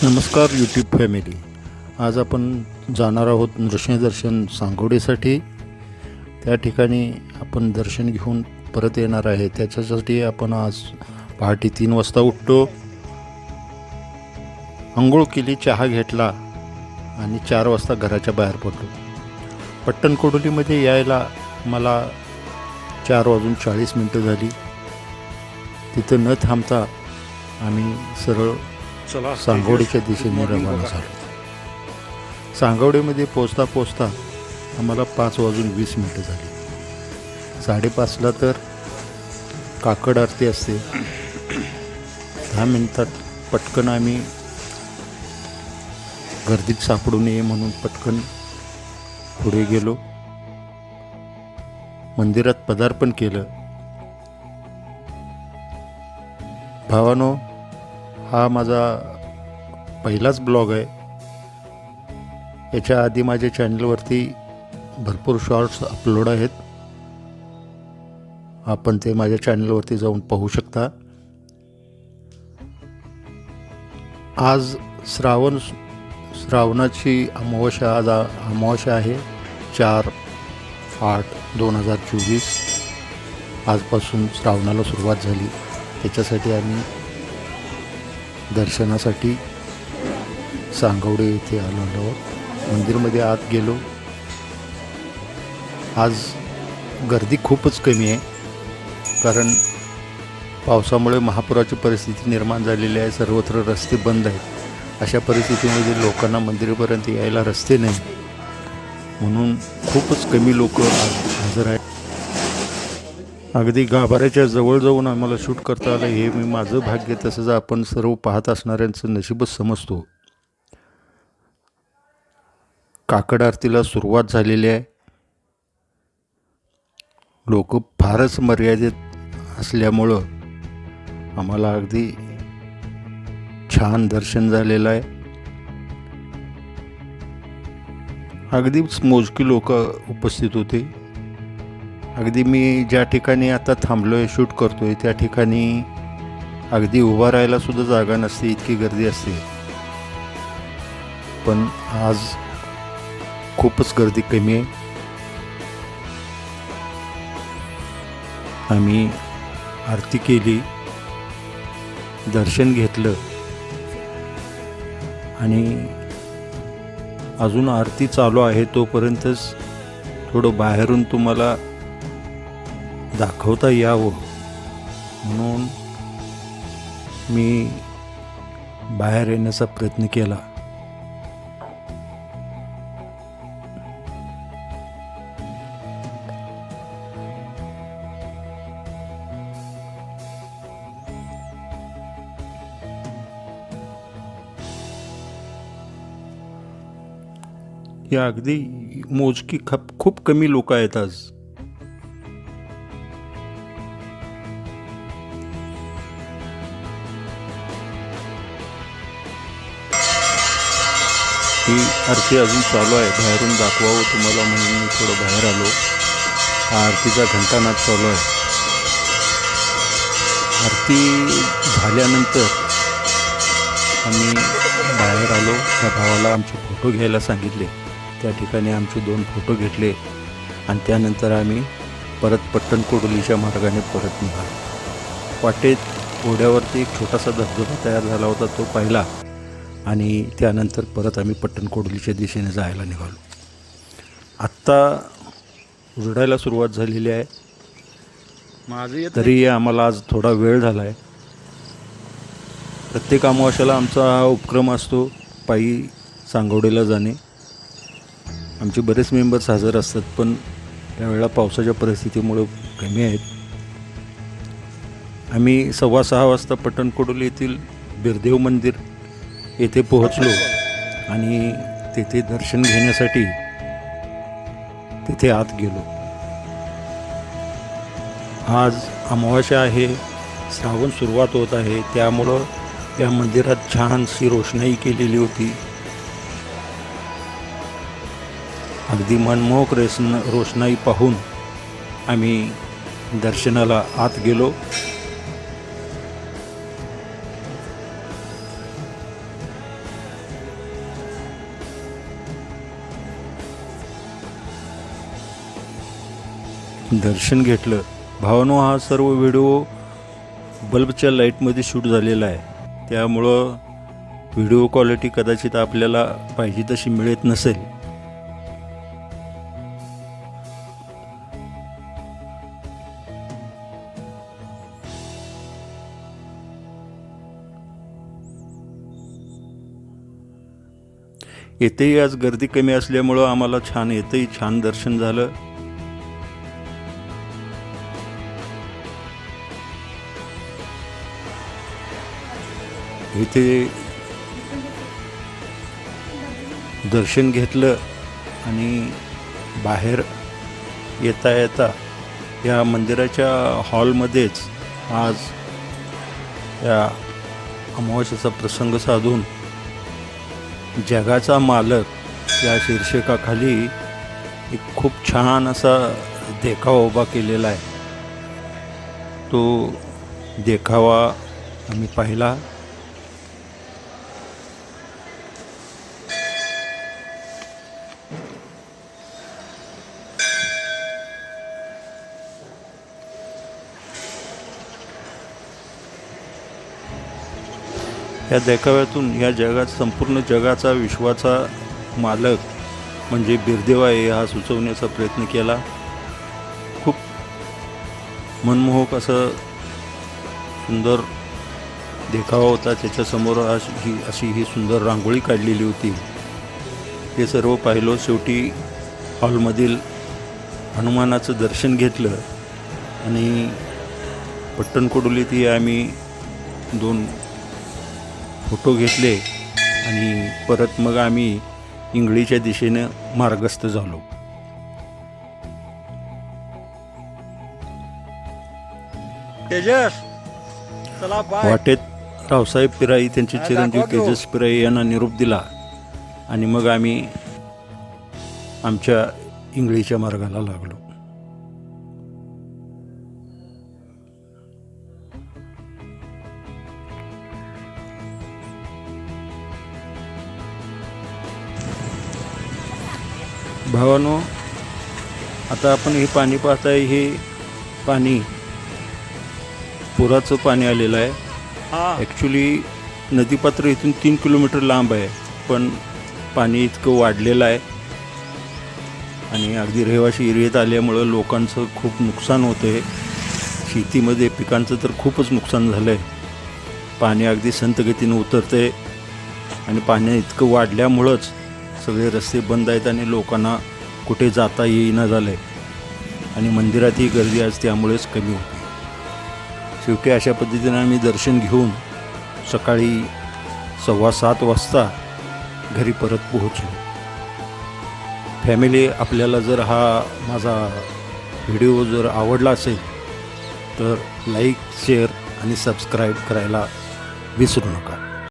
नमस्कार YouTube family. आज आपण जाणार आहोत नृसिंहदर्शन सांगोडेसाठी. त्या ठिकाणी आपण दर्शन घेऊन परत येणार आहे. त्याच्यासाठी आपण आज पहाटे 3 वाजता उठतो, अंघोळ केली, चहा घेतला आणि 4 वाजता घराच्या बाहेर पडलो. पट्टणकोडोलीमध्ये यायला मला 4:40 झाली. तिथं न थांबता आम्ही सरळ सांगोडेच्या दिशेने रवाना झालो. सांगोडेमध्ये पोचता आम्हाला 5:20 झाली. 5:30ला तर काकड आरती असते. 10 मिनिटात पटकन आम्ही गर्दीत सापडू नये म्हणून पटकन पुढे गेलो. मंदिरात पदार्पण केलं. भावानो, हा माझा पहिलाच ब्लॉग आहे. याच्या आधी माझ्या चॅनलवरती भरपूर शॉर्ट्स अपलोड आहेत. आपण ते माझ्या चॅनलवरती जाऊन पाहू शकता. आज श्रावणाची अमावस्या, आज अमावस्या आहे 4/8/2024. आजपासून श्रावणाला सुरुवात झाली. त्याच्यासाठी आम्ही दर्शनासाठी सांगोडे येथे आलो आहोत. मंदिरमध्ये आत गेलो. आज गर्दी खूपच कमी आहे, कारण पावसामुळे महापुराची परिस्थिती निर्माण झालेली आहे. सर्वत्र रस्ते बंद आहेत. अशा परिस्थितीमध्ये लोकांना मंदिरापर्यंत यायला रस्ते नाही, म्हणून खूपच कमी लोक हजर आहेत. अगदी गाभाऱ्याच्या जवळ जाऊन आम्हाला शूट करता आलं, हे मी माझं भाग्य. तसंच आपण सर्व पाहत असणाऱ्यांचं नशीबच समजतो. काकड आरतीला सुरुवात झालेली आहे. लोक फारच मर्यादित असल्यामुळं आम्हाला अगदी छान दर्शन झालेलं आहे. अगदीच मोजकी लोक उपस्थित होते. अगदी मी ज्या ठिकाणी आता थांबलो आहे, शूट करतो आहे, त्या ठिकाणी अगदी उभा राहायला सुद्धा जागा नसते, इतकी गर्दी असते. पण आज खूपच गर्दी कमी आहे. आम्ही आरती केली, दर्शन घेतलं आणि अजून आरती चालू आहे तोपर्यंतच थोडं बाहेरून तुम्हाला दाखवता यावं म्हणून मी बाहेर येण्याचा प्रयत्न केला. या अगदी मोजकी खूप कमी लोक आहेत आज. ही आरती अजून चालू आहे. बाहेरून दाखवावं तुम्हाला म्हणून मी थोडं बाहेर आलो. हा आरतीचा घंटानाद चालू आहे. आरती झाल्यानंतर आम्ही बाहेर आलो. त्या भावाला आमचे फोटो घ्यायला सांगितले. त्या ठिकाणी आमचे 2 फोटो घेतले आणि त्यानंतर आम्ही परत पट्टणकोडोलीच्या मार्गाने परत निघालो. वाटेत घोड्यावरती एक छोटासा धबधबा तयार झाला होता, तो पाहिला आणि त्यानंतर परत आम्ही पट्टणकोडोलीच्या दिशेने जायला निघालो. आत्ता उजडायला सुरुवात झालेली आहे. तरी आम्हाला आज थोडा वेळ झाला आहे. प्रत्येक अमावस्याला आमचा हा उपक्रम असतो, पायी सांगोडेला जाणे. आमचे बरेच मेंबर्स हजर असतात, पण यावेळेला पावसाच्या परिस्थितीमुळे कमी आहेत. आम्ही 6:15 वाजता पट्टणकोडोली येथील बिरदेव मंदिर येथे पोहोचलो आणि तेथे दर्शन घेण्यासाठी तिथे आत गेलो. आज अमावास्या आहे, श्रावण सुरुवात होत आहे, त्यामुळं या मंदिरात छानशी रोषणाई केलेली होती. अगदी मनमोहक रोषणाई पाहून आम्ही दर्शनाला आत गेलो. दर्शन घेतलं. भावानो, हा सर्व व्हिडिओ बल्बच्या लाईटमध्ये शूट झालेला आहे, त्यामुळं व्हिडिओ क्वालिटी कदाचित आपल्याला पाहिजे तशी मिळत नसेल. येथेही आज गर्दी कमी असल्यामुळं आम्हाला येथेही छान दर्शन झालं. इथे दर्शन घेतलं आणि बाहेर येता येता या मंदिराच्या हॉलमध्येच आज या अमावास्येचा प्रसंग साधून जगाचा मालक या शीर्षकाखाली एक खूप छान असा देखावा उभा केलेला आहे. तो देखावा आम्ही पाहिला. या देखाव्यातून या संपूर्ण जगाचा विश्वाचा मालक म्हणजे बिरदेव आहे हा सुचवण्याचा प्रयत्न केला. खूप मनमोहक असं सुंदर देखावा होता. त्याच्यासमोर अशी ही सुंदर रांगोळी काढलेली होती. हे सर्व पाहिलं. शेवटी हॉलमधील हनुमानाचं दर्शन घेतलं आणि पट्टणकोडोलीतही आम्ही 2 फोटो घेतले आणि परत मग आम्ही इंगळीच्या दिशेनं मार्गस्थ झालो. वाटेत रावसाहेब पिराई त्यांचे चिरंजीव तेजस पिराई यांना निरोप दिला आणि मग आम्ही आमच्या इंगळीच्या मार्गाला लागलो. भावानो, आता आपण हे पाणी पाहताय, हे पाणी पुराचं पाणी आलेलं आहे. ॲक्च्युली नदीपात्र इथून 3 किलोमीटर लांब आहे, पण पाणी इतकं वाढलेलं आहे आणि अगदी रहिवाशी एरियात आल्यामुळं लोकांचं खूप नुकसान होतं आहे. शेतीमध्ये पिकांचं तर खूपच नुकसान झालं आहे. पाणी अगदी संथ गतीनं उतरतं आहे आणि पाणी इतकं वाढल्यामुळंच सगळे रस्ते बंद आहेत आणि लोकांना कुठे जाता येईना झालं आहे आणि मंदिरातही गर्दी आज त्यामुळेच कमी होती. शेवटी अशा पद्धतीनं आम्ही दर्शन घेऊन सकाळी 7:15 वाजता घरी परत पोहोचलो. फॅमिली, आपल्याला जर हा माझा व्हिडिओ जर आवडला असेल तर लाईक, शेअर आणि सबस्क्राईब करायला विसरू नका.